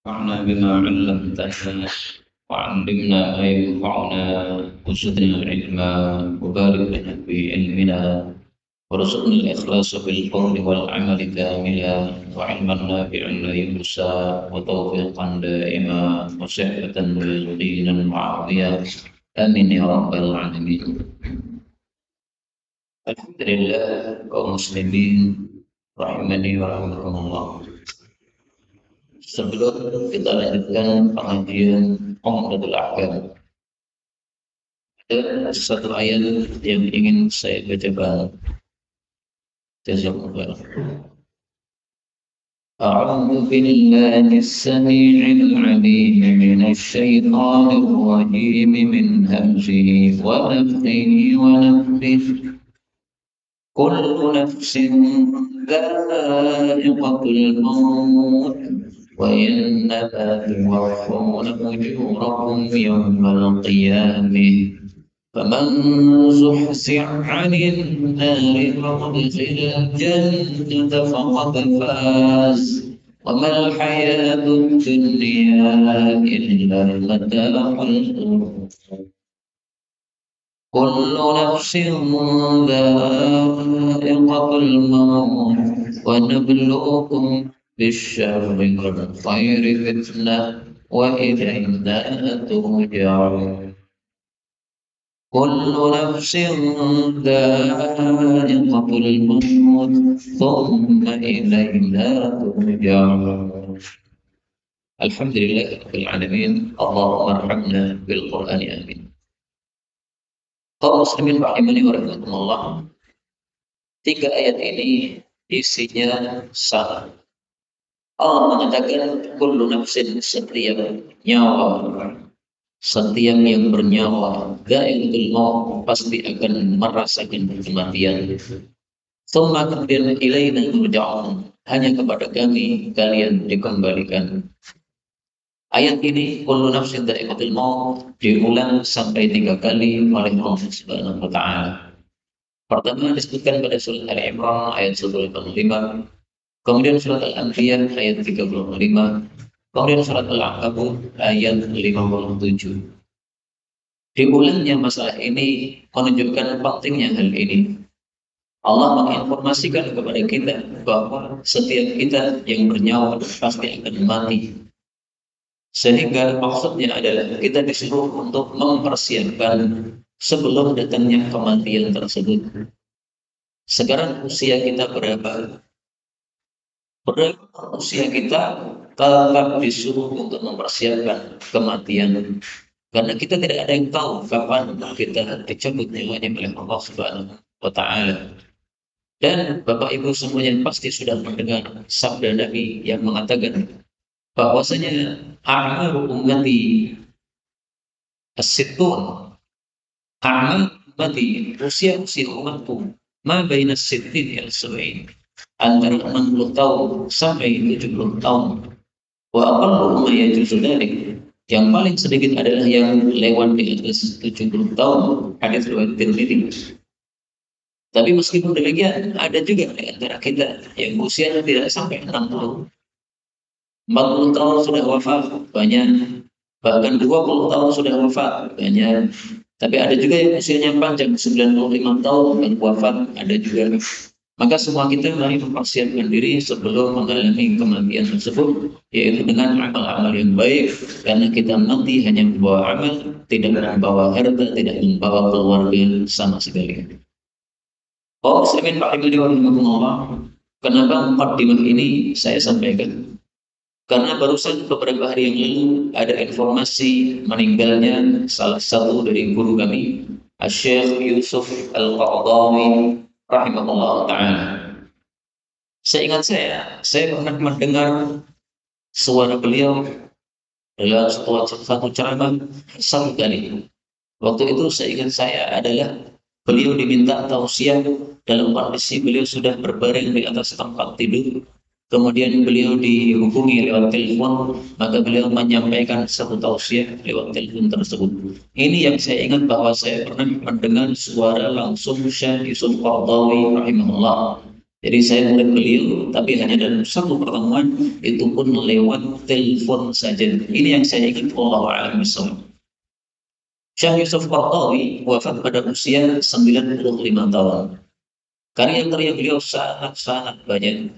وانفعنا بما علمتنا وعلمنا ما ينفعنا وزدنا علما وبارك لنا في علمنا وارزقنا الإخلاص في القول والعمل كاملا وعلما نافعا لا ينسى وتوفيقا دائما وصحة ويقينا معافيا آمين يا رب العالمين. الحمد لله kaum muslimin rahimani wa rahimakumullah. Sebelum kita lanjutkan pengajian Umdatul Ahkam, ada satu ayat yang ingin saya bacakan. Jazakumullah. أعوذ بالله السميع العليم من الشيطان الرجيم من همزه ونفخه ونفثه كل نفس ذائقة الموت وإنما توفون أجوركم يوم القيامة فمن زحزح عن النار وأدخل الجنة فقد فاز وما الحياة الدنيا إلا متاع الغرور كل نفس ذائقة الموت ونبلوكم بالشر والخير فتنة وإلينا ترجعون كل نفس ذائقة الموت ثم إلينا ترجعون. الحمد لله رب العالمين. اللهم ارحمنا بالقرآن آمين. Kaum muslimin rahimani wa rahimakumullah. 3 ayat ini isinya sama. Allah mengatakan kullu nafsin, setiap nyawa, setiap yang bernyawa, dha'iqatul maut, pasti akan merasakan kematian. Tsumma kemudian ilaina turja'un, hanya kepada kami kalian dikembalikan. Ayat ini kullu nafsin dha'iqatul maut diulang sampai 3 kali oleh Allah Subhanahu wa taala. Pertama disebutkan pada surat Al-Imran ayat 185, kemudian surat Al-Anbiya ayat 35, kemudian surat Al-Ankabut ayat 57. Diulangnya masalah ini menunjukkan pentingnya hal ini. Allah menginformasikan kepada kita bahwa setiap kita yang bernyawa pasti akan mati. Sehingga maksudnya adalah kita disuruh untuk mempersiapkan sebelum datangnya kematian tersebut. Sekarang usia kita berapa? Berapa usia kita? Tetap disuruh untuk mempersiapkan kematian. Karena kita tidak ada yang tahu kapan kita dicabut nyawanya oleh Allah Subhanahu wa taala. Dan Bapak Ibu semuanya pasti sudah mendengar sabda Nabi yang mengatakan bahwasanya a'maru ummati as-sittun, a'maru ummati, usia-usia umatku ma baina as-sittin ila as-sab'in, antara 60 tahun sampai 70 tahun. Wa aqallu ma yajuzu dzalik, yang paling sedikit adalah yang lewat di atas 70 tahun, hadis riwayat Tirmidzi. Tapi meskipun demikian, ada juga di antara kita yang usianya tidak sampai 60. 40 tahun sudah wafat, banyak. Bahkan 20 tahun sudah wafat, banyak. Tapi ada juga yang usianya panjang, 95 tahun yang wafat, ada juga. Maka semua kita mari mempersiapkan diri sebelum mengalami kematian tersebut, yaitu dengan amal-amal yang baik. Karena kita mati hanya membawa amal, tidak membawa harta, tidak membawa keluarga sama sekali. Oh, muslimin rahimahullah. Kenapa mukaddimah ini saya sampaikan? Karena barusan beberapa hari yang lalu ada informasi meninggalnya salah satu dari guru kami, Syekh Yusuf Al-Qaradawi rahimahullah ta'ala. Seingat saya pernah mendengar suara beliau dalam satu ceramah satu kali. Waktu itu seingat saya adalah beliau diminta tausiah dalam kondisi beliau sudah berbaring di atas tempat tidur. Kemudian beliau dihubungi lewat telepon, maka beliau menyampaikan satu tausiah lewat telepon tersebut. Ini yang saya ingat bahwa saya pernah mendengar suara langsung Syekh Yusuf Qaradawi rahimahullah. Jadi saya melihat beliau, tapi hanya dalam satu pertemuan, itu pun lewat telepon saja. Ini yang saya ingat, Allah a'lam bishawab. Syekh Yusuf Qaradawi wafat pada usia 95 tahun. Karya-karya beliau sangat-sangat banyak.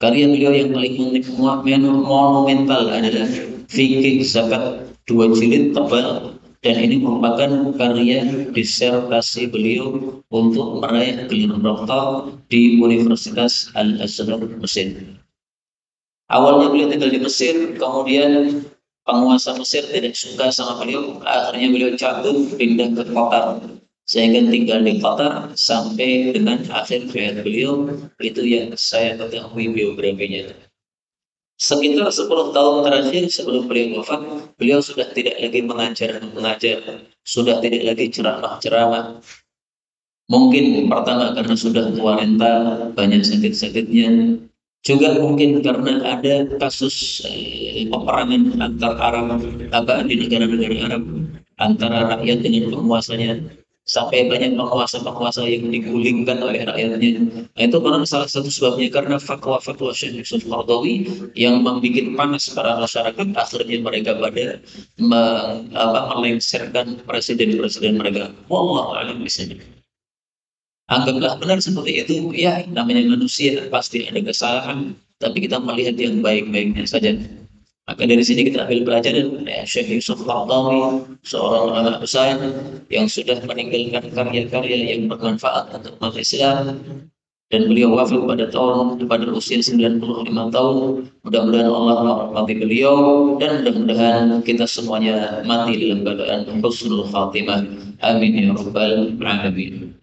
Karya beliau yang paling monumental adalah Fikih Zakat, 2 jilid tebal, dan ini merupakan karya disertasi beliau untuk meraih gelar doktor di Universitas Al-Azhar Mesir. Awalnya beliau tinggal di Mesir, kemudian penguasa Mesir tidak suka sama beliau, akhirnya beliau cabut pindah ke Qatar, sehingga tinggal di Qatar sampai dengan akhir hayat beliau. Itu yang saya ketahui biografinya. Sekitar 10 tahun terakhir sebelum beliau wafat, beliau sudah tidak lagi mengajar, sudah tidak lagi ceramah-ceramah. Mungkin pertama karena sudah tua renta, banyak sakit-sakitnya. Juga mungkin karena ada kasus peperangan antar Arab, di negara-negara Arab, antara rakyat dengan penguasanya, sampai banyak penguasa-penguasa yang digulingkan oleh rakyatnya. Nah, itu karena salah satu sebabnya karena fatwa-fatwa Syekh Yusuf Qaradawi yang membuat panas para masyarakat, akhirnya mereka pada melengsarkan presiden-presiden mereka. Wallahu a'lam bishawab. Anggaplah benar seperti itu, ya namanya manusia pasti ada kesalahan, tapi kita melihat yang baik-baiknya saja. Maka dari sini kita ambil pelajaran, ya, Syekh Yusuf Qaradawi, seorang ulama besar yang sudah meninggalkan karya-karya yang bermanfaat untuk umat Islam, dan beliau wafat pada usia 95 tahun. Mudah-mudahan Allah merahmati beliau, dan mudah-mudahan kita semuanya mati dalam keadaan husnul khatimah. Amin ya rabbal alamin.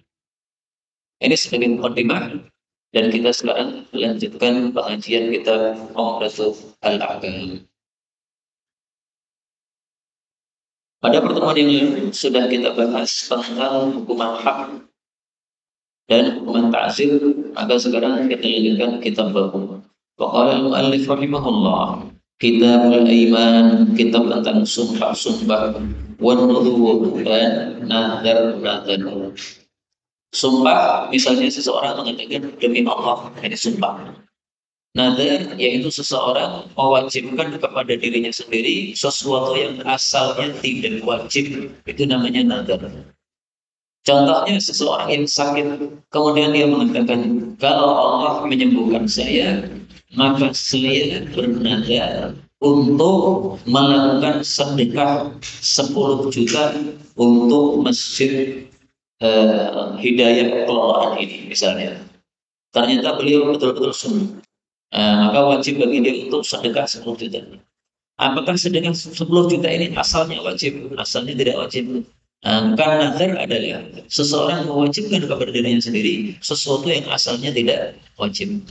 Ini sebagai mukadimah, dan kita sekarang lanjutkan pengajian kita Umdatul Al-Ahkam. Pada pertemuan yang lalu sudah kita bahas tentang hukuman hak dan hukuman ta'zir, maka sekarang kita lanjutkan kitab baru. Waqala al-muallif rahimahullah, Kitabul Aiman, kitab tentang sumpah-sumpah, wan nudhur dan nadar-nadar. Sumpah, misalnya seseorang mengatakan demi Allah, ini sumpah. Nadar yaitu seseorang mewajibkan kepada dirinya sendiri sesuatu yang asalnya tidak wajib, itu namanya nadar. Contohnya seseorang yang sakit, kemudian dia mengatakan, kalau Allah menyembuhkan saya, maka saya bernadar untuk melakukan sedekah 10 juta untuk masjid hidayah kelolaan ini misalnya. Ternyata beliau betul-betul sungguh. Maka wajib bagi dia untuk sedekah 10 juta. Apakah sedekah 10 juta ini asalnya wajib? Asalnya tidak wajib. Karena nazar adalah seseorang mewajibkan kepada dirinya sendiri sesuatu yang asalnya tidak wajib.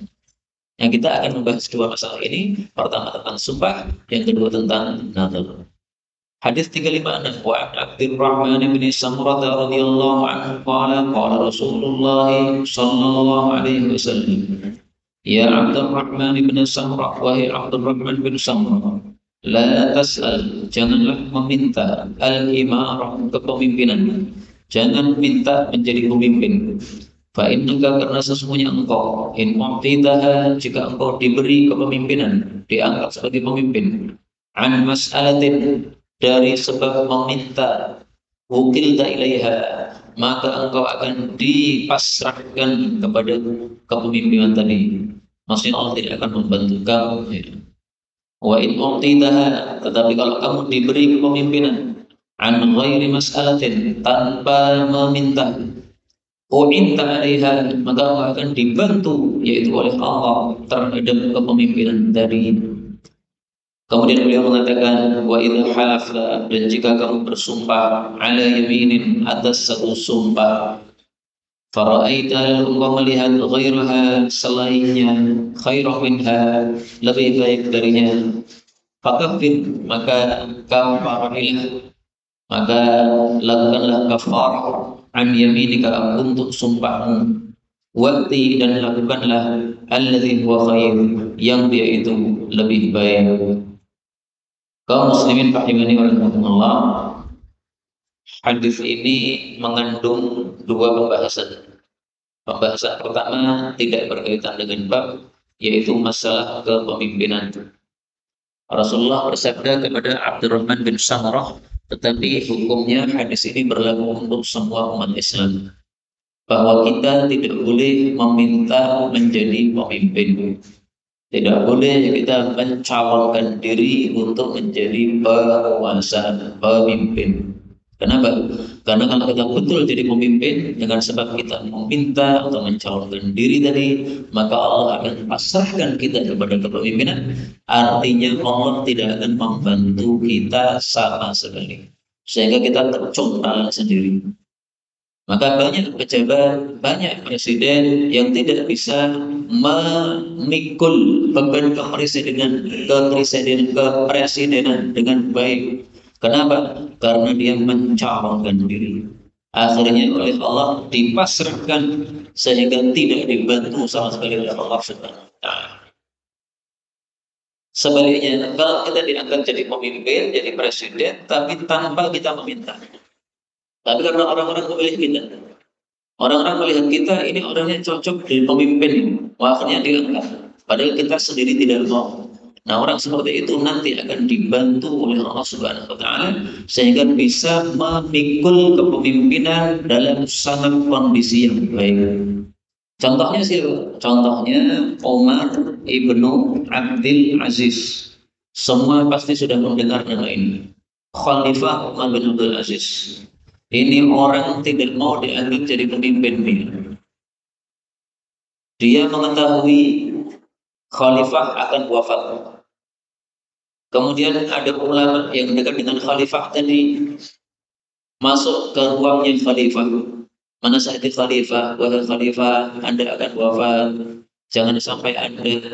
Yang kita akan membahas dua masalah ini. Pertama tentang sumpah, yang kedua tentang nazar. Hadis 356, wa Abdurrahman bin Samurah radhiyallahu anhu qala Rasulullah sallallahu alaihi wasallam, ya Abdurrahman bin Samurah, wahai Abdurrahman bin Samurah, la tas'al, janganlah meminta al-imarah, kepemimpinan, jangan minta menjadi pemimpin. Fa innaka, karena sesungguhnya engkau, in mu'tidaha, jika engkau diberi kepemimpinan, diangkat sebagai pemimpin, an mas'alatin, dari sebab meminta, wukilta ilaiha, maka engkau akan dipasrahkan kepada kepemimpinan tadi. Maksudnya Allah tidak akan membantu kamu. Wa in u'tidaha, tetapi kalau kamu diberi kepemimpinan, an ghairi mas'alatin, tanpa meminta, u'inta alaiha, maka engkau akan dibantu, yaitu oleh Allah, terhadap kepemimpinan tadi. Kemudian beliau mengatakan, wa idza halafta, dan jika kamu bersumpah, ala yaminin, atas satu sumpah, fara'aita, engkau melihat ghairaha, selainnya, khairah minha, lebih baik darinya, fakafir, maka kafarahilah, maka lakukanlah kafarah an yaminika, untuk sumpahmu, waqti, dan lakukanlah alladzi huwa khair, yang dia itu lebih baik. Kaum muslimin rahimani wa rahimakumullah, hadis ini mengandung dua pembahasan. Pembahasan pertama tidak berkaitan dengan bab, yaitu masalah kepemimpinan. Rasulullah bersabda kepada Abdurrahman bin Samurah, tetapi hukumnya hadis ini berlaku untuk semua umat Islam, bahwa kita tidak boleh meminta menjadi pemimpin. Tidak boleh kita mencalonkan diri untuk menjadi penguasa, pemimpin. Kenapa? Karena kalau kita betul jadi pemimpin dengan sebab kita meminta atau mencalonkan diri tadi, maka Allah akan pasrahkan kita kepada kepemimpinan. Artinya Allah tidak akan membantu kita sama sekali, sehingga kita tercongkal sendiri. Maka banyak pejabat, banyak presiden yang tidak bisa memikul beban kepresidenan dengan baik. Kenapa? Karena dia mencalonkan diri. Akhirnya oleh Allah dipasrahkan sehingga tidak dibantu sama sekali oleh Allah Subhanahu wa taala. Sebaliknya, kalau kita diangkat jadi pemimpin, jadi presiden, tapi tanpa kita meminta. Tapi karena orang-orang memilih kita, orang-orang melihat kita ini orangnya cocok jadi pemimpin, akhirnya diangkat. Padahal kita sendiri tidak mau. Nah, orang seperti itu nanti akan dibantu oleh Allah Subhanahu wa taala sehingga bisa memikul kepemimpinan dalam sangat kondisi yang baik. Contohnya sih, contohnya Umar ibnu Abdul Aziz. Semua pasti sudah mendengar nama ini. Khalifah Umar bin Abdul Aziz. Ini orang tidak mau diangkat jadi pemimpin. Dia mengetahui khalifah akan wafat. Kemudian ada ulama yang dekat dengan khalifah tadi masuk ke ruangnya khalifah. Menasihati khalifah, wahai khalifah, Anda akan wafat. Jangan sampai Anda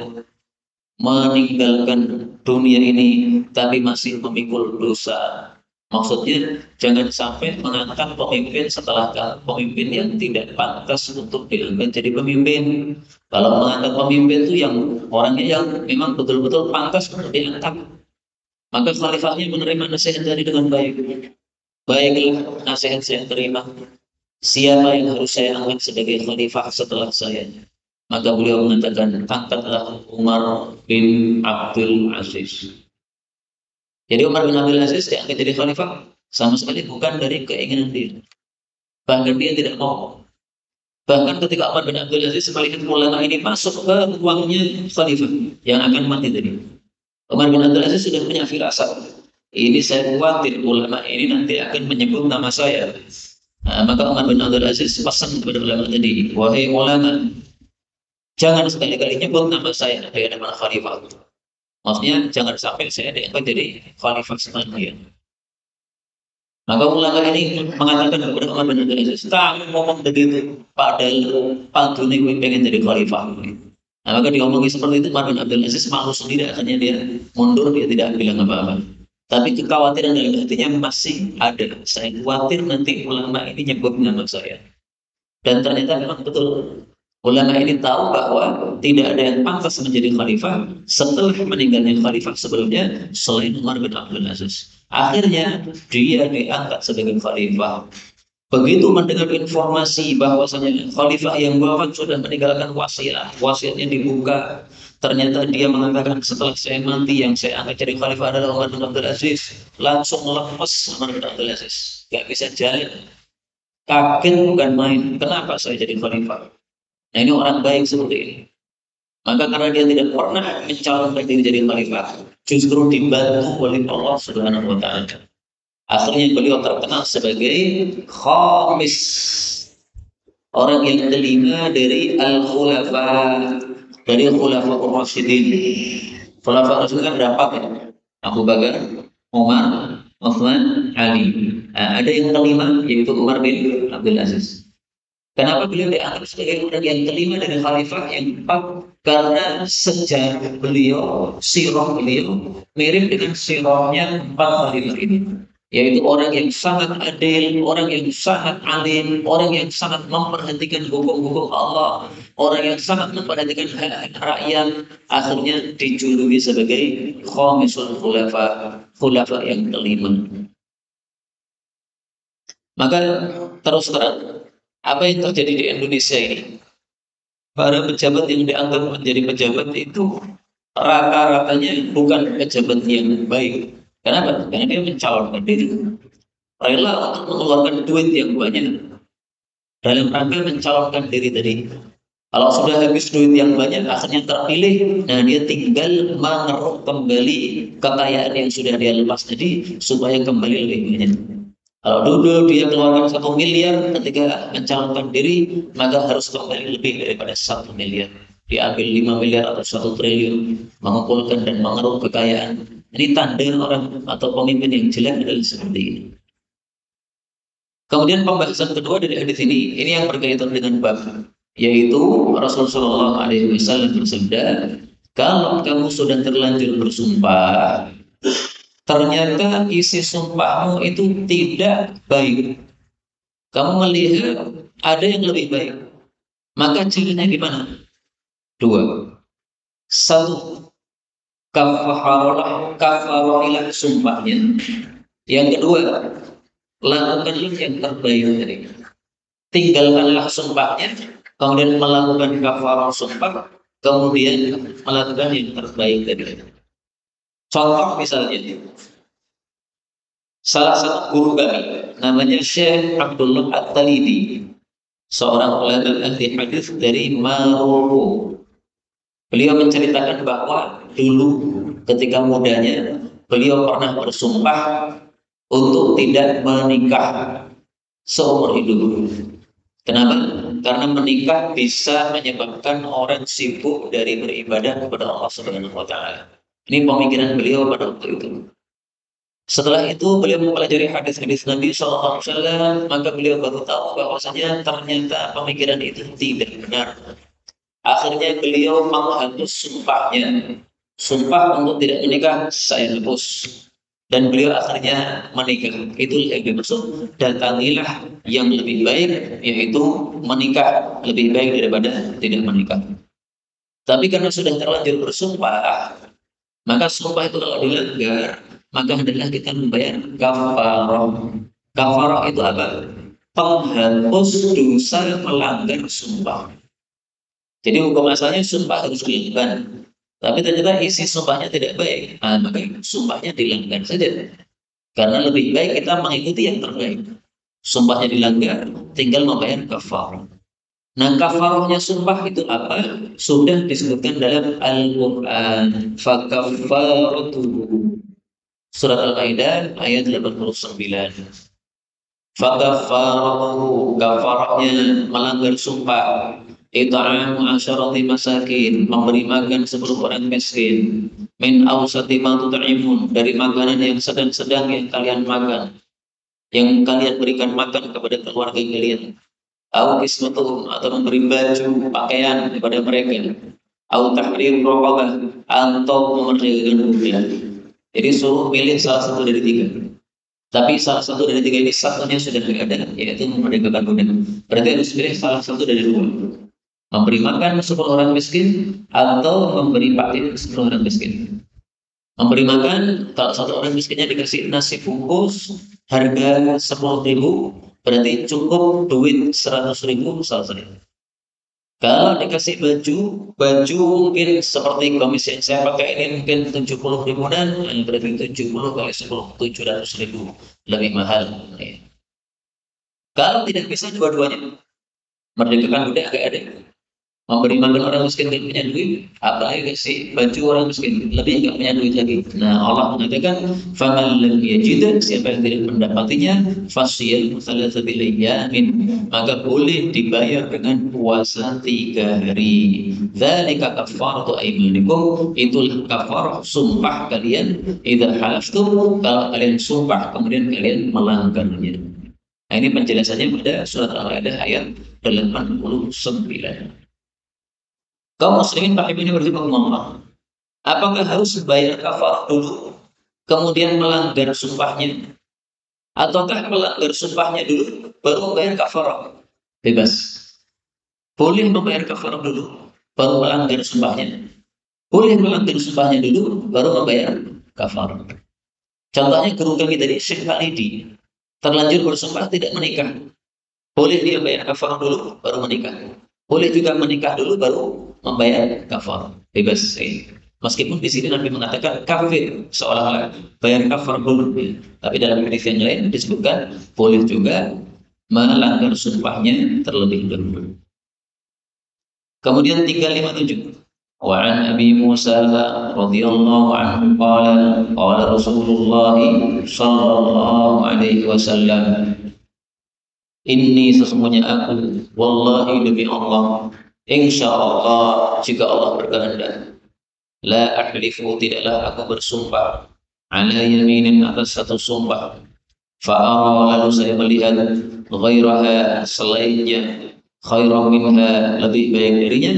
meninggalkan dunia ini tapi masih memikul dosa. Maksudnya jangan sampai mengangkat pemimpin setelah pemimpin yang tidak pantas untuk diangkat jadi pemimpin. Kalau mengangkat pemimpin itu yang orangnya yang memang betul-betul pantas untuk diangkat, maka khalifahnya menerima nasihat dari dengan baik. Baiklah, nasihat saya terima. Siapa yang harus saya angkat sebagai khalifah setelah saya? Maka beliau mengatakan, angkatlah Umar bin Abdul Aziz. Jadi Umar bin Abdul Aziz diangkat jadi khalifah sama sekali bukan dari keinginan dia. Bahkan dia tidak mau. Bahkan ketika Umar bin Abdul Aziz melihat ulama ini masuk ke ruangnya khalifah yang akan mati tadi, Umar bin Abdul Aziz sudah punya firasat. Ini saya khawatir ulama ini nanti akan menyebut nama saya. Nah, maka Umar bin Abdul Aziz pesan kepada ulama tadi, wahai ulama, jangan sekali-kali nyebut nama saya di hadapan khalifah. Maksudnya jangan sampai saya diangkat jadi khalifah selanjutnya. Maka ulama ini mengatakan kepada Umar bin Abdul Aziz, kamu ngomong begitu, padahal pantune gue pengen jadi khalifah. Nah, maka diomongi seperti itu, Umar bin Abdul Aziz malu sendiri, akhirnya dia mundur, dia tidak bilang apa-apa. Tapi kekhawatiran dalam hatinya masih ada. Saya khawatir nanti ulama ini nyebut nama saya. Dan ternyata memang betul. Ulama ini tahu bahwa tidak ada yang pantas menjadi khalifah setelah meninggalnya khalifah sebelumnya selain Umar bin Abdul Aziz. Akhirnya dia diangkat sebagai khalifah. Begitu mendengar informasi bahwasanya khalifah yang wafat sudah meninggalkan wasiat, wasiatnya dibuka. Ternyata dia mengatakan setelah saya mati yang saya angkat jadi khalifah adalah Umar bin Abdul Aziz. Langsung lepas Umar bin Abdul Aziz, gak bisa jalan. Kaget bukan main. Kenapa saya jadi khalifah? Nah, ini orang baik seperti ini. Maka karena dia tidak pernah mencalonkan diri jadi khalifah, justru dibantu oleh Allah Subhanahu wa taala. Akhirnya beliau terkenal sebagai khamis, orang yang kelima dari al-khulafa, dari khulafa ar-rasyidin. Khulafa ar-rasyidin kan berapa ya? Abu Bakar, Umar, Utsman, Ali. Nah, ada yang kelima yaitu Umar bin Abdul Aziz. Kenapa beliau dianggap sebagai orang yang kelima dari khalifah yang empat? Karena sejarah beliau, sirah beliau mirip dengan sirahnya empat khalifah ini. Yaitu orang yang sangat adil, orang yang sangat alim, orang yang sangat memperhatikan hukum-hukum Allah, orang yang sangat memperhatikan hak rakyat. Akhirnya dijuluki sebagai khamisul khulafa, khulafa yang kelima. Maka terus terang, Apa yang terjadi di Indonesia ini? Para pejabat yang dianggap menjadi pejabat itu rata-ratanya bukan pejabat yang baik. Kenapa? Karena dia mencalonkan diri, rela untuk mengeluarkan duit yang banyak dalam rangka mencalonkan diri tadi. Kalau sudah habis duit yang banyak, akhirnya terpilih, nah dia tinggal mengeruk kembali kekayaan yang sudah dia lepas tadi supaya kembali lebih banyak. Kalau dulu dia keluarkan 1 miliar ketika mencalonkan diri, maka harus kembali lebih daripada 1 miliar. Diambil 5 miliar atau 1 triliun, mengumpulkan dan mengeruk kekayaan. Ini tanda orang atau pemimpin yang jelek adalah seperti ini. Kemudian pembahasan kedua dari hadis ini yang berkaitan dengan bab, yaitu Rasulullah SAW bersabda, kalau kamu sudah terlanjur bersumpah, ternyata isi sumpahmu itu tidak baik. Kamu melihat ada yang lebih baik, maka caranya gimana? Dua. Satu, kafarailah sumpahnya. Yang kedua, lakukanlah yang terbaik dari. Tinggalkanlah sumpahnya, kemudian melakukan kafarah sumpah, kemudian melakukan yang terbaik dari. Contoh misalnya, salah satu guru kami, namanya Syekh Abdullah At-Talidi, seorang ulama ahli hadis dari Maroko. Beliau menceritakan bahwa dulu ketika mudanya beliau pernah bersumpah untuk tidak menikah seumur hidup. Kenapa? Karena menikah bisa menyebabkan orang sibuk dari beribadah kepada Allah Subhanahu wa taala. Ini pemikiran beliau pada waktu itu. Setelah itu beliau mempelajari hadis-hadis Nabi SAW, maka beliau baru tahu bahwasanya ternyata pemikiran itu tidak benar. Akhirnya beliau menghapus sumpahnya. Sumpah untuk tidak menikah saya hapus. Dan beliau akhirnya menikah. Itu yang dimaksud, datangilah yang lebih baik, yaitu menikah. Lebih baik daripada tidak menikah. Tapi karena sudah terlanjur bersumpah, maka sumpah itu kalau dilanggar, maka hendaklah kita membayar kafarah. Kafarah itu apa? Penghapus dosa melanggar sumpah. Jadi hukum asalnya sumpah harus dilakukan. Tapi ternyata isi sumpahnya tidak baik. Nah, maka sumpahnya dilanggar saja. Karena lebih baik kita mengikuti yang terbaik. Sumpahnya dilanggar, tinggal membayar kafarah. Nah, kafarahnya sumpah itu apa? Sudah disebutkan dalam Al-Quran. Fakafaratuhu. Surat Al-Maidah ayat 89. Fakafaratuhu. Kafarahnya melanggar sumpah. It'amu asyarati masakin, memberi makan 10 orang miskin. Min awsati ma tut'imun, dari makanan yang sedang-sedang yang kalian makan, yang kalian berikan makan kepada keluarga kalian. Au kismatuhum, atau memberi baju, pakaian kepada mereka. Au tahrir raqabah, atau memerdekakan budak. Jadi suruh pilih salah satu dari tiga. Tapi salah satu dari tiga ini satunya sudah tidak ada, yaitu memerdekakan budak. Berarti harus pilih salah satu dari dua. Memberi makan 10 orang miskin atau memberi pakaian 10 orang miskin. Memberi makan, kalau satu orang miskinnya dikasih nasi bungkus harga 10.000, berarti cukup duit 100.000 selesai. Kalau dikasih baju mungkin seperti gamis yang saya pakai ini mungkin 70 ribuan, berarti 70 kali 10, 700.000, lebih mahal. Kalau tidak bisa dua-duanya, merdekakan budak agak ada. Memberi makan orang miskin tidak punya duit, apalagi kasih baju orang miskin, lebih nggak punya duit lagi. Nah, Allah mengatakan, "Faman lam yajid," siapa yang tidak mendapatinya, fasiyam thalathati ayyamin, maka boleh dibayar dengan puasa 3 hari. Dzalika kafaratu aymanikum, itulah kafarah sumpah kalian. Idza halaftum, kalau kalian sumpah kemudian kalian melanggarnya. Nah, ini penjelasannya pada surat Al-Maidah ayat 89. Kaum muslimin rahimani wa rahimakumullah. Apakah harus bayar kafarah dulu, kemudian melanggar sumpahnya? Ataukah melanggar sumpahnya dulu, baru membayar kafarah? Bebas. Boleh membayar kafarah dulu, baru melanggar sumpahnya. Boleh melanggar sumpahnya dulu, baru membayar kafarah. Contohnya guru kami tadi, Syekh Khalidi, terlanjur bersumpah tidak menikah. Boleh dia bayar kafar dulu baru menikah. Boleh juga menikah dulu baru membayar kafar. Bebas. Meskipun di sini Nabi mengatakan kafir seolah-olah bayar kafar dulu. Tapi dalam hadis yang lain disebutkan boleh juga melanggar sumpahnya terlebih dahulu. Kemudian 357. Wa an Abi Musa radhiyallahu anhu qala Rasulullah sallallahu alaihi wasallam, inni sesungguhnya aku, wallahi demi Allah, insya Allah jika Allah berkehendak, la ahlifu tidaklah aku bersumpah, ala yaminin atas satu sumpah, fa'ara lalu saya melihat, ghairaha selainnya, khairan minha lebih baik darinya,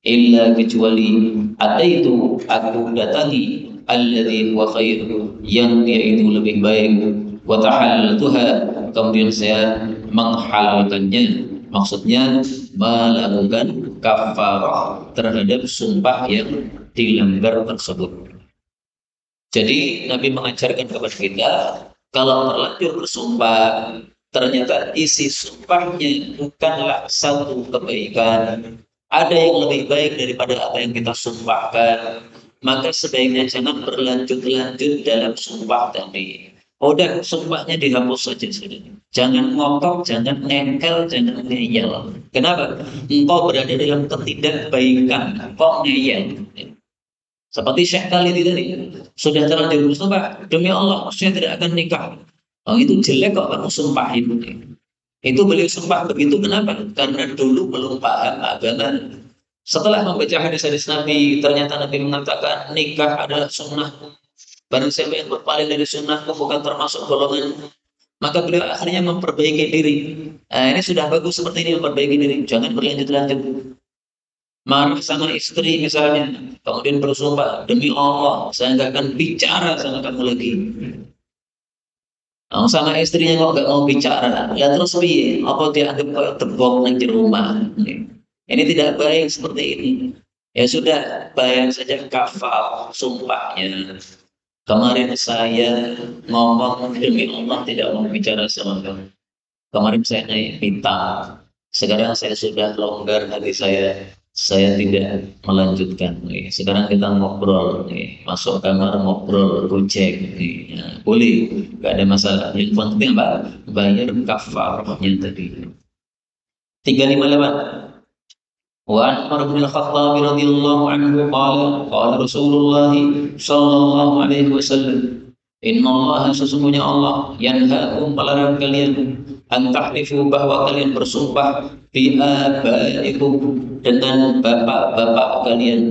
illa kecuali ada itu aku datangi, alladhi huwa khair yang dia itu lebih baik, wa tahallaltuha kemudian saya menghalalkannya, maksudnya melakukan kafarah terhadap sumpah yang dilanggar tersebut. Jadi Nabi mengajarkan kepada kita, kalau terlanjur bersumpah ternyata isi sumpahnya bukanlah satu kebaikan, ada yang lebih baik daripada apa yang kita sumpahkan, maka sebaiknya jangan berlanjut-lanjut dalam sumpah tadi. Udah sumpahnya dihapus saja sudah. Jangan ngotot, jangan nengkel, jangan ngeyel. Kenapa? Engkau berada dalam ketidakbaikan, kok ngeyel. Seperti Syekh Khalid tadi, sudah terlanjur bersumpah, demi Allah, saya tidak akan nikah. Oh, itu jelek kok kamu sumpahin. Itu beliau sumpah begitu, kenapa? Karena dulu belum paham agama. Setelah membaca hadis-hadis Nabi, ternyata Nabi mengatakan nikah adalah sunnah. Barang siapa yang berpaling dari sunnahku bukan termasuk golongan. Maka beliau akhirnya memperbaiki diri. Nah, ini sudah bagus seperti ini memperbaiki diri. Jangan berlanjut-lanjut. Marah sama istri misalnya, kemudian bersumpah, demi Allah, saya nggak akan bicara sama kamu lagi. Nah, sama istrinya kok nggak mau bicara, ya terus piye? Apa dia anggap kayak tebok di rumah? Ini tidak baik seperti ini. Ya sudah, bayar saja kafal sumpahnya. Kemarin saya ngomong demi Allah tidak mau bicara sama kamu. Kemarin saya minta, sekarang saya sudah longgar hati saya tidak melanjutkan. Sekarang kita ngobrol, masuk kamar ngobrol, gojek, ya, boleh, nggak ada masalah. Yang penting apa? Bayar kafarahnya tadi. 358. وعن عمر بن الخطاب رضي الله عنه قال رسول الله صلى الله عليه وسلم إن الله sesungguhnya Allah yanhaakum melarang kalian an tahlifu bahwa kalian bersumpah bi abaikum dengan bapak-bapak kalian.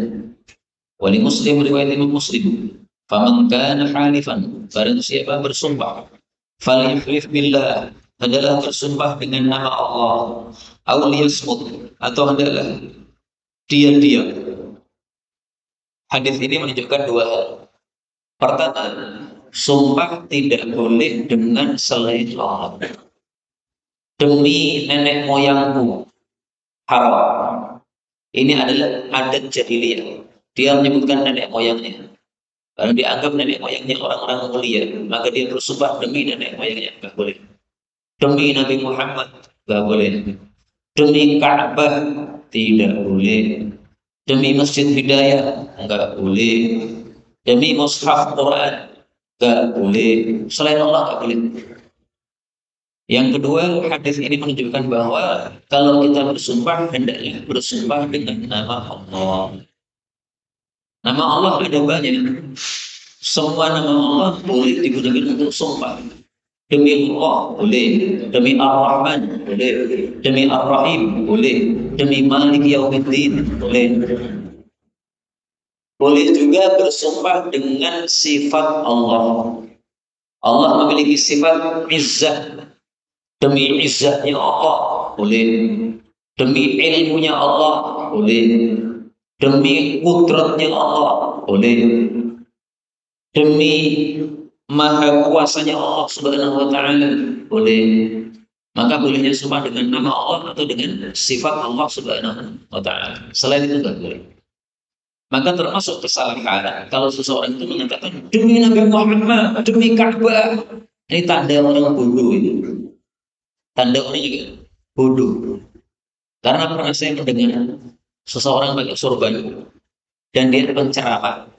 Wali Muslim riwayat Imam Muslim, faman kana halifan barang siapa bersumpah falyahlif billah adalah bersumpah dengan nama Allah, awliyasmut atau adalah dia diam. Hadis ini menunjukkan dua hal. Pertama, sumpah tidak boleh dengan selain Allah. Demi nenek moyangku, haram. Ini adalah adat jahiliyah. Dia menyebutkan nenek moyangnya. Karena dianggap nenek moyangnya orang-orang mulia, maka dia bersumpah demi nenek moyangnya, nggak boleh. Demi Nabi Muhammad, nggak boleh. Demi Ka'bah, tidak boleh. Demi Masjid Hidayah, nggak boleh. Demi Mushaf Quran, nggak boleh. Selain Allah, nggak boleh. Yang kedua, hadis ini menunjukkan bahwa kalau kita bersumpah, hendaknya bersumpah dengan nama Allah. Nama Allah ada banyak. Semua nama Allah boleh digunakan untuk sumpah. Demi Allah boleh, demi Ar-Rahman boleh, demi Ar-Rahim boleh, demi Malik Yaumiddin boleh. Boleh juga bersumpah dengan sifat Allah. Allah memiliki sifat izzah. Demi izzahnya Allah boleh, demi ilmunya Allah boleh, demi kudratnya Allah boleh, demi maha kuasanya Allah Subhanahu wa taala boleh. Maka bolehnya sumpah dengan nama Allah atau dengan sifat Allah Subhanahu wa taala. Selain itu tidak boleh. Maka termasuk kesalahan kalau seseorang itu mengatakan demi Nabi Muhammad, demi Ka'bah. Ini tanda orang bodoh itu. Tanda orang juga bodoh. Karena pernah saya mendengar seseorang pakai sorban dan dia penceramah,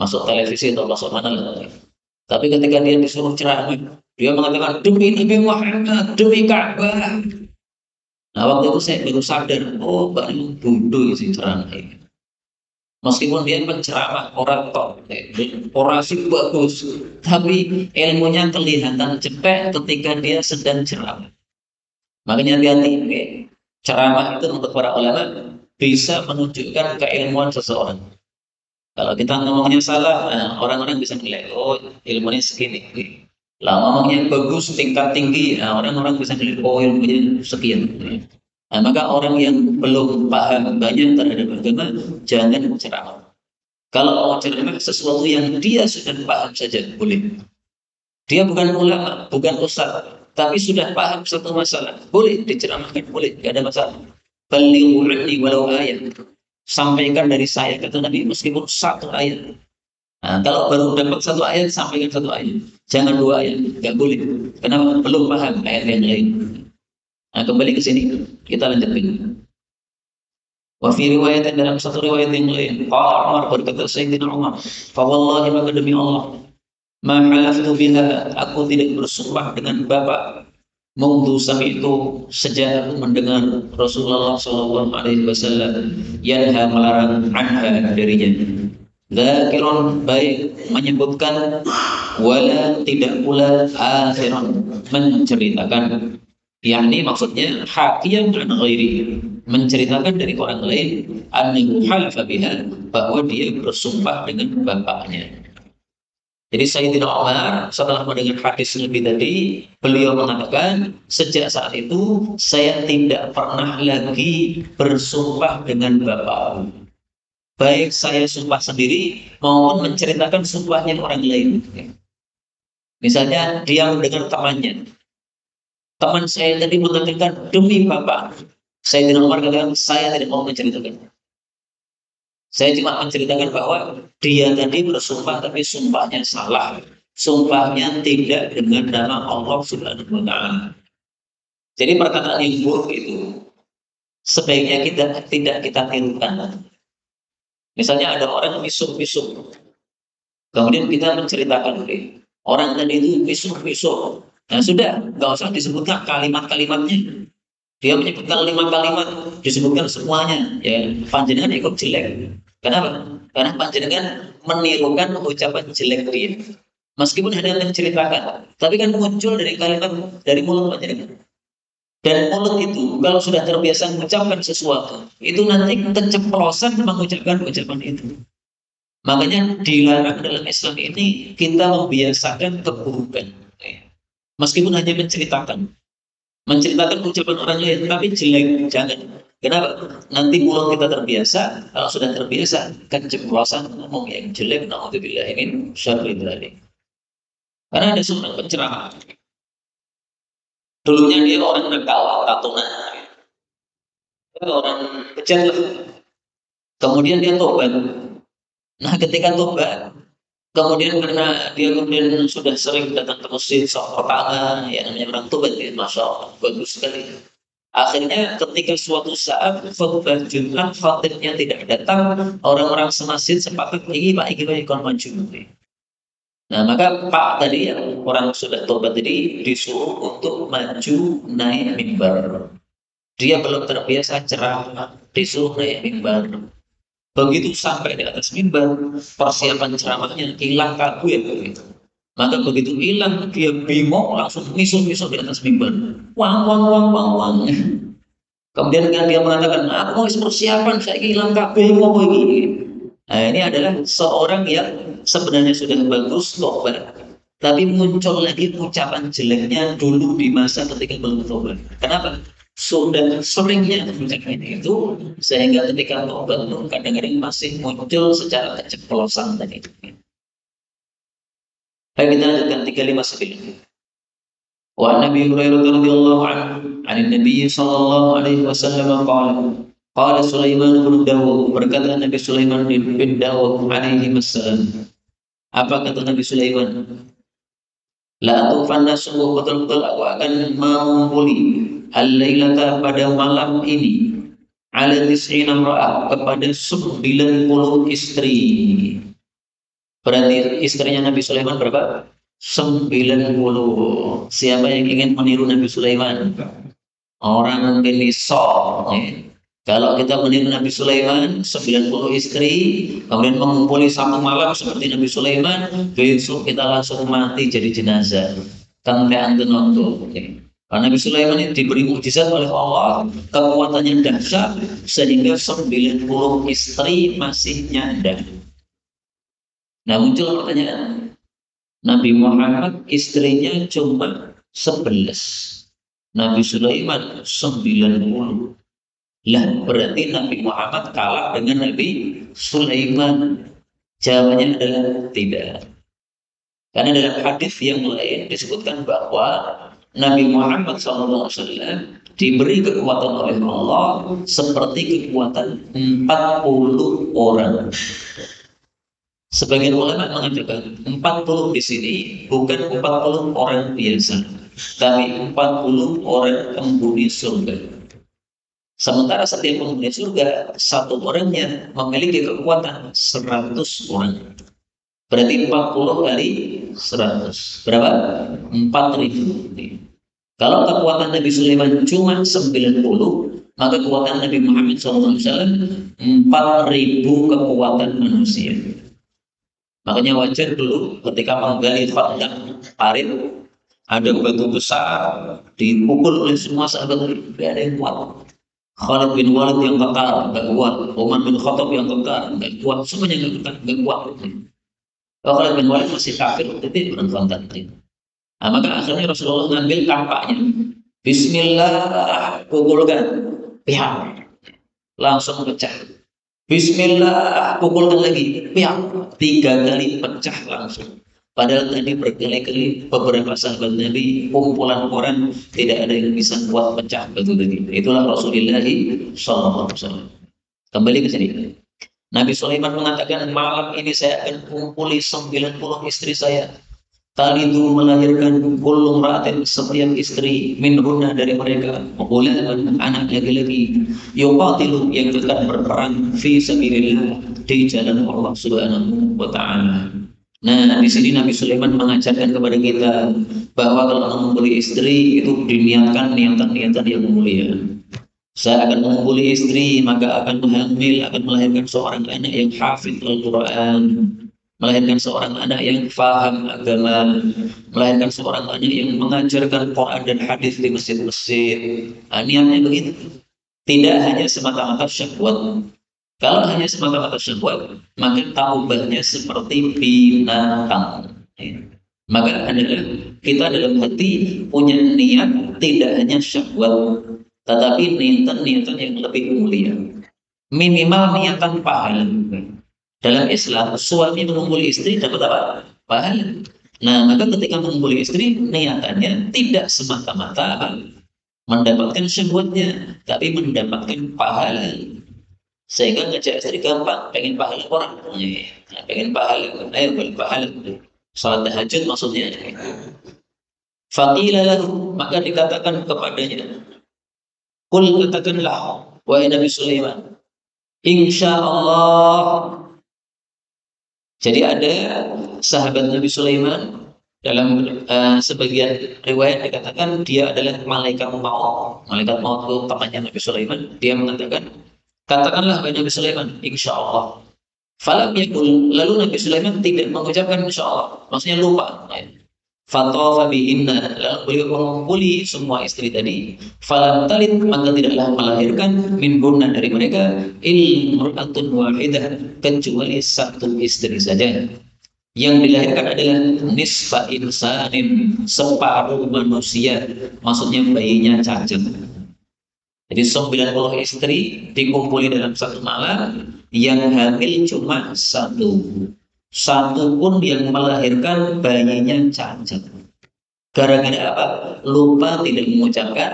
masuk televisi atau masuk mana lah. Tapi ketika dia disuruh ceramah, dia mengatakan demi Nabi Muhammad, demi Ka'bah. Nah waktu itu saya baru sadar, oh Mbak ini bodoh sih ceramah ini. Meskipun dia penceramah orator, orasi bagus, tapi ilmunya kelihatan cepet ketika dia sedang ceramah. Makanya hati-hati, ceramah itu untuk para ulama bisa menunjukkan keilmuan seseorang. Kalau kita ngomongnya salah, nah, orang-orang bisa nilai, oh ilmunya segini. Lah ngomongnya bagus, tingkat tinggi, nah, orang-orang bisa nilai, oh ilmunya sekian. Nah, maka orang yang belum paham banyak terhadap agama, jangan ceramah. Kalau mau ceramah sesuatu yang dia sudah paham saja, boleh. Dia bukan ulama, bukan ustaz, tapi sudah paham satu masalah. Boleh diceramahkan, boleh, tidak ada masalah. Balighu anni walau ayat. Sampaikan dari saya, kata Nabi, meskipun satu ayat. Nah, kalau baru dapat satu ayat, sampaikan satu ayat. Jangan dua ayat, nggak boleh. Kenapa? Belum paham ayat yang lain. Nah, kembali ke sini, kita lanjutkan. Wa fi riwayatin dalam satu riwayat yang lain, qala Umar berkata Sayyidina Umar, fa wallahi maka demi Allah, ma halaftu biha, aku tidak bersumpah dengan Bapak. Mundu itu sejak aku mendengar Rasulullah Shallallahu Alaihi Wasallam yanha melarang anha darinya. Dzakirun baik menyebutkan wala tidak pula akhiran menceritakan, yakni maksudnya hakiyan an ghairi, menceritakan dari orang lain annahu halafa biha, bahwa dia bersumpah dengan bapaknya. Jadi Sayyidina Umar setelah mendengar hadis Nabi tadi, beliau mengatakan, sejak saat itu saya tidak pernah lagi bersumpah dengan Bapak. Baik saya sumpah sendiri maupun menceritakan sumpahnya orang lain. Misalnya dia mendengar temannya, teman saya tadi mengatakan demi Bapak. Sayyidina Umar katakan saya tidak mau menceritakan. Saya cuma menceritakan bahwa dia tadi bersumpah tapi sumpahnya salah. Sumpahnya tidak dengan nama Allah Subhanahu wa taala. Jadi perkataan yang buruk itu sebaiknya kita tidak kita tirukan. Misalnya ada orang misuk-misuk. Kemudian kita menceritakan, orang tadi itu misuk-misuk. Nah sudah, nggak usah disebutkan kalimat-kalimatnya. Dia menyebutkan 5 kalimat, disebutkan semuanya. Ya, panjenengan ikut jelek. Kenapa? Karena panjenengan menirukan ucapan jelek dia. Meskipun hanya menceritakan, tapi kan muncul dari kalimat dari mulut panjenengan. Dan mulut itu kalau sudah terbiasa mengucapkan sesuatu, itu nanti keceplosan mengucapkan ucapan itu. Makanya dilarang dalam Islam ini kita membiasakan keburukan. Meskipun hanya menceritakan ucapan orang lain, tapi jelek jangan. Kenapa? Nanti mulut kita terbiasa, kalau sudah terbiasa keceplosan ngomong yang jelek, naudzubillah min syarri dzalik. Karena ada seorang penceramah, dulunya dia orang nakal, tatunan, orang bejat lah. Kemudian dia tobat. Nah, ketika tobat, kemudian karena dia kemudian sudah sering datang ke masjid sholat pertama, ya namanya orang tobat, ya, masya Allah, bagus sekali. Akhirnya ketika suatu saat khutbah Jumat khatibnya tidak datang, orang-orang semasjid sepakat ini Pak ikon maju. Nah maka Pak tadi yang orang sudah tobat tadi disuruh untuk maju naik mimbar. Dia belum terbiasa ceramah, disuruh naik mimbar. Begitu sampai di atas mimbar, persiapan ceramahnya hilang kabur ya begitu. Maka begitu hilang, dia bingung langsung misuk-misuk di atas mimbar. Wang, wang, wang, wang, wang. Kemudian kan dia mengatakan, aku mau persiapan, saya hilang kabeh mau begini. Nah ini adalah seorang yang sebenarnya sudah bagus tobat, tapi muncul lagi ucapan jeleknya dulu di masa ketika belum tobat. Kenapa? Sudah seringnya ucapan itu, sehingga ketika tobat itu kadang-kadang masih muncul secara keceplosan tadi. Baik, kita lanjutkan 35 Wa Nabi Hurairah radhiyallahu anhu, 'an Nabi sallallahu alaihi wasallam qala Sulaiman bin Dawud, berkata Nabi Sulaiman bin Dawud alaihi wasallam. Apa kata Nabi Sulaiman? La tufanna sungguh betul-betul aku akan mengumpuli al-lailata pada malam ini ala tis'ina imra'ah kepada 90 istri. Berarti istrinya Nabi Sulaiman berapa? 90. Siapa yang ingin meniru Nabi Sulaiman? Orang mungkin risau. Ya. Kalau kita meniru Nabi Sulaiman, 90 istri, kemudian mengumpuli satu malam seperti Nabi Sulaiman, besok kita langsung mati jadi jenazah. Kantean tenonto. Ya. Karena Nabi Sulaiman ini diberi mukjizat oleh Allah, kekuatannya dahsyat, sehingga 90 istri masih nyanda. Nah muncul pertanyaan, Nabi Muhammad istrinya cuma 11, Nabi Sulaiman 90. Lah berarti Nabi Muhammad kalah dengan Nabi Sulaiman? Jawabannya adalah tidak. Karena dalam hadis yang lain disebutkan bahwa Nabi Muhammad SAW diberi kekuatan oleh Allah seperti kekuatan 40 orang. Sebagian ulama mengatakan 40 di sini bukan 40 orang biasa, tapi 40 orang penghuni surga. Sementara setiap penghuni surga, satu orangnya memiliki kekuatan 100 orang. Berarti 40 kali 100. Berapa? 4.000. Kalau kekuatan Nabi Sulaiman cuma 90, maka kekuatan Nabi Muhammad SAW 4.000 kekuatan manusia. Makanya wajar dulu ketika menggali khandak parit, ada batu besar dipukul oleh semua sahabat, tidak ada yang kuat. Khalid bin Walid yang kekar, nggak kuat. Umar bin Khattab yang kekar, nggak kuat. Semuanya nggak kuat. Kalau Khalid bin Walid masih kafir, itu bukan khandak. Nah, maka akhirnya Rasulullah mengambil kampaknya. Bismillah, pukulkan, pihak, langsung pecah. Bismillah, pukulkan lagi, pihak, 3 kali pecah langsung. Padahal tadi berkali-kali beberapa sahabat Nabi, kumpulan orang tidak ada yang bisa kuat pecah batu tadi. Itulah Rasulullah SAW. Kembali ke sini. Nabi Sulaiman mengatakan, malam ini saya akan kumpuli 90 istri saya. Tali itu melahirkan kulung raten setiap istri minhunna dari mereka, bulan anak laki-laki, yuqatilu yang akan berperang fi sabilillah di jalan Allah Subhanahu wa taala. Nah, di sini Nabi Sulaiman mengajarkan kepada kita bahwa kalau mengumpuli istri itu diniatkan niatan-niatan yang mulia. Saya akan mengumpuli istri, maka akan hamil, akan melahirkan seorang anak yang hafidh Al-Quran, melahirkan seorang anak yang faham agama, melahirkan seorang anak yang mengajarkan Quran dan hadis di masjid-masjid. Niatnya begitu. Tidak hanya semata-mata syahwat. Kalau hanya semata-mata syahwat, maka taubatnya seperti binatang. Maka adalah kita dalam hati punya niat tidak hanya syahwat, tetapi niatan-niatan yang lebih mulia. Minimal niatan pahala. Dalam Islam, suami mengumpuli istri dapat apa? Pahala. Nah, maka ketika mengumpuli istri, niatannya tidak semata-mata apa? Mendapatkan syahwatnya, tapi mendapatkan pahala. Sehingga ngejak istri gampang, pengen pahala orang. Nah, pengen pahala, ayo pengen pahala. Salat tahajud maksudnya. Faqila lahu, maka dikatakan kepadanya, qul katakanlah, wahai Nabi Sulaiman, insya Allah. Jadi ada sahabat Nabi Sulaiman, dalam sebagian riwayat dikatakan dia adalah malaikat maut. Malaikat maut itu temannya Nabi Sulaiman. Dia mengatakan, katakanlah wahai Nabi Sulaiman, insya Allah. Falam yakul, lalu Nabi Sulaiman tidak mengucapkan insya Allah, maksudnya lupa. Fatafa bihinna, lalu beliau mengumpuli semua istri tadi. Falam talid, maka tidaklah melahirkan minhunna dari mereka imra'atun wahidah, kecuali satu istri saja. Yang dilahirkan adalah nisfa insanin, separuh manusia, maksudnya bayinya cacat. Jadi 90 istri dikumpuli dalam satu malam, yang hamil cuma satu. Satu pun yang melahirkan bayinya cacat. Gara-gara apa? Lupa tidak mengucapkan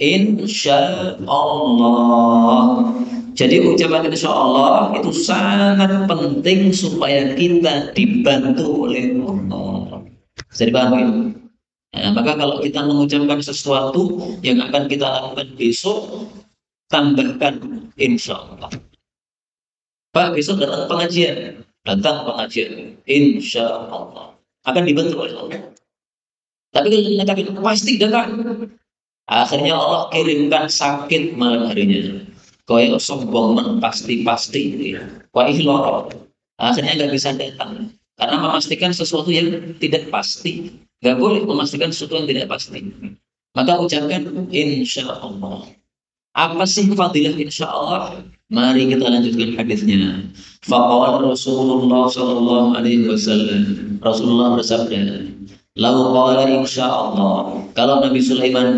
insya Allah. Jadi ucapan insya Allah itu sangat penting supaya kita dibantu oleh Allah. Jadi paham ya? Maka kalau kita mengucapkan sesuatu yang akan kita lakukan besok, tambahkan insya Allah. Pak, besok datang pengajian, insya Allah akan dibantu oleh Allah. Tapi kalau menyatakan pasti datang, akhirnya Allah kirimkan sakit malam harinya. Kau sombong pasti ya. Kau loro. Akhirnya nggak bisa datang karena memastikan sesuatu yang tidak pasti. Nggak boleh memastikan sesuatu yang tidak pasti. Maka ucapkan insya Allah. Apa sih fadilah insya Allah? Mari kita lanjutkan hadisnya. Faqala Rasulullah sallallahu alaihi wasallam. Rasulullah bersabda, "Lau qala insya Allah." Kalau Nabi Sulaiman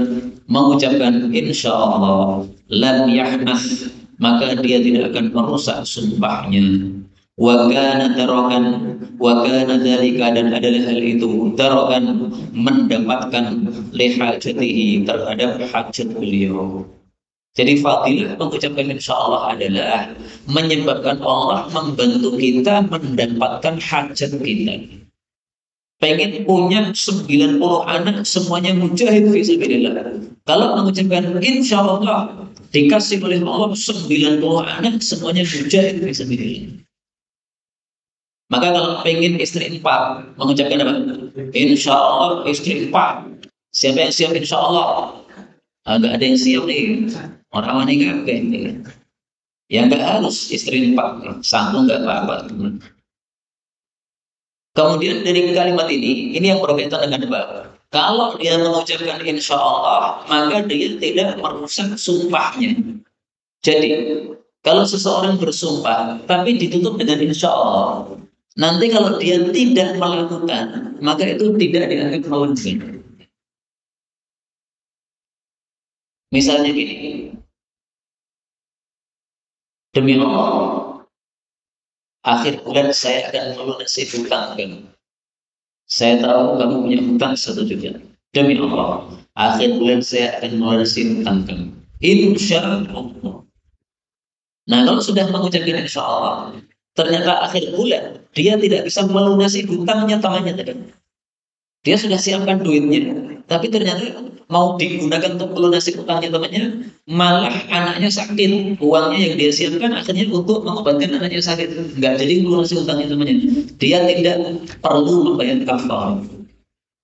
mengucapkan insya Allah, lam yahnas, maka dia tidak akan merusak sumpahnya. Wa kana tarakan, wa kana dzalika, dan adalah hal itu tarakan, mendapatkan lihajatihi, terhadap hajat beliau. Jadi fadilah mengucapkan insya Allah adalah menyebabkan Allah membantu kita mendapatkan hajat kita. Pengen punya 90 anak semuanya mujahid fisabilillah. Kalau mengucapkan insya Allah dikasih oleh Allah 90 anak semuanya mujahid fisabilillah. Maka kalau pengen istri 4, mengucapkan apa? Insya Allah istri 4. Siapa yang siap insya Allah? Nggak ada yang siap nih. Orang wanita kayak ya nggak harus istri 4, satu nggak apa-apa. Kemudian dari kalimat ini yang berkaitan dengan apa? Kalau dia mengucapkan insya Allah, maka dia tidak merusak sumpahnya. Jadi, kalau seseorang bersumpah, tapi ditutup dengan insya Allah, nanti kalau dia tidak melakukan, maka itu tidak dianggap melanggar. Misalnya gini, demi Allah, akhir bulan saya akan melunasi hutang kamu. Saya tahu kamu punya hutang 1 juta. Demi Allah, akhir bulan saya akan melunasi hutang kamu. Insya Allah. Nah, kalau sudah mengucapkan insya Allah, ternyata akhir bulan dia tidak bisa melunasi hutangnya temannya tadi. Dia sudah siapkan duitnya, tapi ternyata mau digunakan untuk melunasi hutangnya temannya, malah anaknya sakit. Uangnya yang dia siapkan akhirnya untuk mengobatkan anaknya sakit. Enggak jadi melunasi hutangnya temannya. Dia tidak perlu membayar kafarah.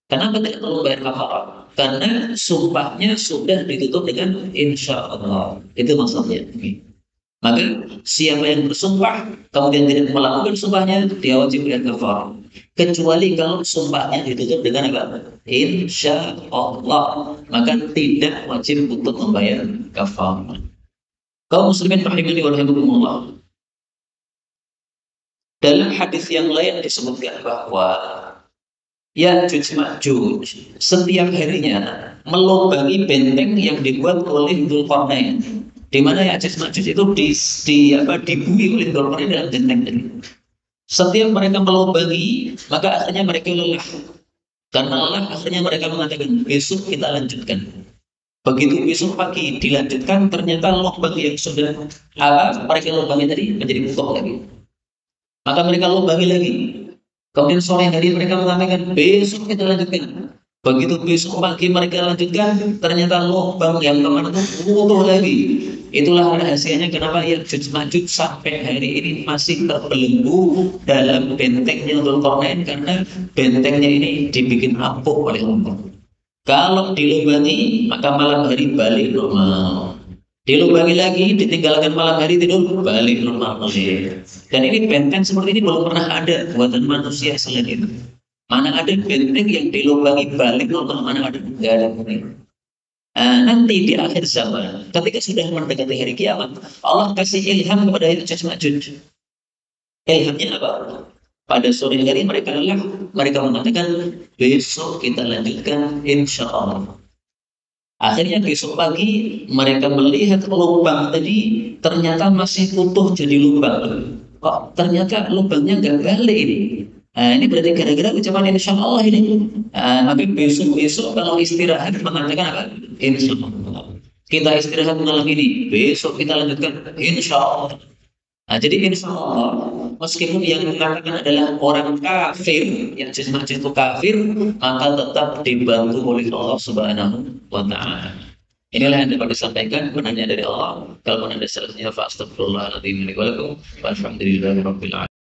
Kenapa tidak perlu membayar kafarah? Karena sumpahnya sudah ditutup dengan insya Allah. Itu maksudnya. Maka siapa yang bersumpah kemudian tidak melakukan sumpahnya, dia wajib bayar kafarah. Kecuali kalau sumpahnya ditutup dengan apa? Insya Allah, maka tidak wajib untuk membayar kafarah. Kaum muslimin rahimani wa rahimakumullah. Dalam hadis yang lain disebutkan bahwa Ya'juj Ma'juj setiap harinya melubangi benteng yang dibuat oleh Dzulqarnain. Di mana Ya'juj Ma'juj itu dibui oleh Dzulqarnain dalam benteng ini. Setiap mereka melubangi, maka akhirnya mereka lelah. Karena lelah, akhirnya mereka mengatakan, besok kita lanjutkan. Begitu besok pagi dilanjutkan, ternyata lubang yang sudah mereka lubangi tadi menjadi utuh lagi. Maka mereka lubangi lagi. Kemudian sore hari mereka mengatakan, besok kita lanjutkan. Begitu besok pagi mereka lanjutkan, ternyata lubang yang kemarin itu utuh lagi. Itulah rahasianya kenapa Ya'juj Ma'juj sampai hari ini masih terbelenggu dalam bentengnya Dzulqarnain, karena bentengnya ini dibikin rapuh oleh Allah. Kalau dilubangi, maka malam hari balik normal. Dilubangi lagi, ditinggalkan malam hari tidur, balik normal lagi. Dan ini benteng seperti ini belum pernah ada buatan manusia selain itu. Mana ada benteng yang dilubangi balik normal, mana ada, nggak ada. Nanti di akhir zaman, ketika sudah mendekati hari kiamat, Allah kasih ilham kepada Ya'juj Ma'juj. Ilhamnya apa? Pada sore hari mereka lelah, mereka mengatakan besok kita lanjutkan insya Allah. Akhirnya besok pagi mereka melihat lubang tadi ternyata masih utuh jadi lubang. Kok ternyata lubangnya nggak balik ini? Ini berarti gara-gara ucapan insya Allah ini. Maka besok kalau istirahat mengatakan apa? Insya Allah. Kita istirahat malam ini, besok kita lanjutkan insya Allah. Jadi insya Allah meskipun yang mengatakan adalah orang kafir, yang jelas itu kafir, maka tetap dibantu oleh Allah Subhanahu wa Ta'ala. Inilah yang dapat disampaikan, benarnya dari Allah. Kalau ada salahnya, fa astagfirullahaladzim. Walhamdulillahirabbil alamin.